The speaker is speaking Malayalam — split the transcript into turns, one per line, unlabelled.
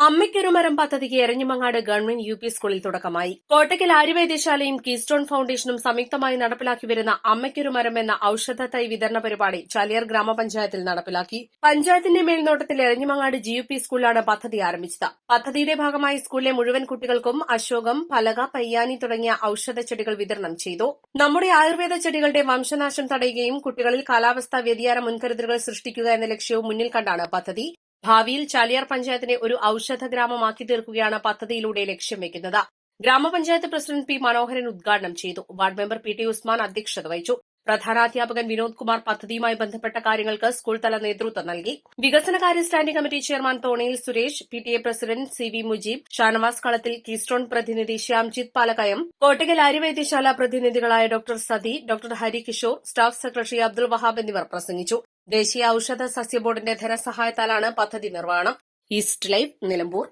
അമ്മയ്ക്കൊരു മരം പദ്ധതിക്ക് എരഞ്ഞിമങ്ങാട് ഗവൺമെന്റ് യു.പി. സ്കൂളിൽ തുടക്കമായി. കോട്ടയ്ക്കൽ ആര്യവൈദ്യശാലയും കീസ്റ്റോൺ ഫൌണ്ടേഷനും സംയുക്തമായി നടപ്പിലാക്കി വരുന്ന അമ്മയ്ക്കൊരു മരം എന്ന ഔഷധ തൈ വിതരണ പരിപാടി ചാലിയാർ ഗ്രാമപഞ്ചായത്തിൽ നടപ്പിലാക്കി. പഞ്ചായത്തിന്റെ മേൽനോട്ടത്തിൽ എരഞ്ഞിമങ്ങാട് ജി.യു.പി. സ്കൂളിലാണ് പദ്ധതി ആരംഭിച്ചത്. പദ്ധതിയുടെ ഭാഗമായി സ്കൂളിലെ മുഴുവൻ കുട്ടികൾക്കും അശോകം, പലക, പയ്യാനി തുടങ്ങിയ ഔഷധ ചെടികൾ വിതരണം ചെയ്തു. നമ്മുടെ ആയുർവേദ ചെടികളുടെ വംശനാശം തടയുകയും കുട്ടികളിൽ കാലാവസ്ഥാ വ്യതിയാന മുൻകരുതലുകൾ സൃഷ്ടിക്കുക എന്ന ലക്ഷ്യവും മുന്നിൽ കണ്ടാണ് പദ്ധതി. ഭാവിയിൽ ചാലിയാർ പഞ്ചായത്തിനെ ഒരു ഔഷധ ഗ്രാമമാക്കി തീർക്കുകയാണ് പദ്ധതിയിലൂടെ ലക്ഷ്യം വെക്കുന്നത്. ഗ്രാമപഞ്ചായത്ത് പ്രസിഡന്റ് പി മനോഹരൻ ഉദ്ഘാടനം ചെയ്തു. Ward member P T Usman അധ്യക്ഷത വഹിച്ചു. പ്രധാനാധ്യാപകൻ വിനോദ് കുമാർ പദ്ധതിയുമായി ബന്ധപ്പെട്ട കാര്യങ്ങൾക്ക് സ്കൂൾ തല നേതൃത്വം നൽകി. വികസനകാര്യ standing committee chairman Thoniyil Suresh, PTA president CB Mujeeb, Shanavas Kalathil, keystone പ്രതിനിധി ശ്യാംജിത്ത് പാലക്കയം, കോട്ടയ്ക്കൽ ആര്യവൈദ്യശാല പ്രതിനിധികളായ doctor Sathi, doctor Harikishore, staff secretary Abdul Wahab എന്നിവർ പ്രസംഗിച്ചു. ദേശീയ ഔഷധ സസ്യ ബോർഡിന്റെ ധനസഹായത്താലാണ് പദ്ധതി നിർവ്വഹണം. East Live, Nilambur.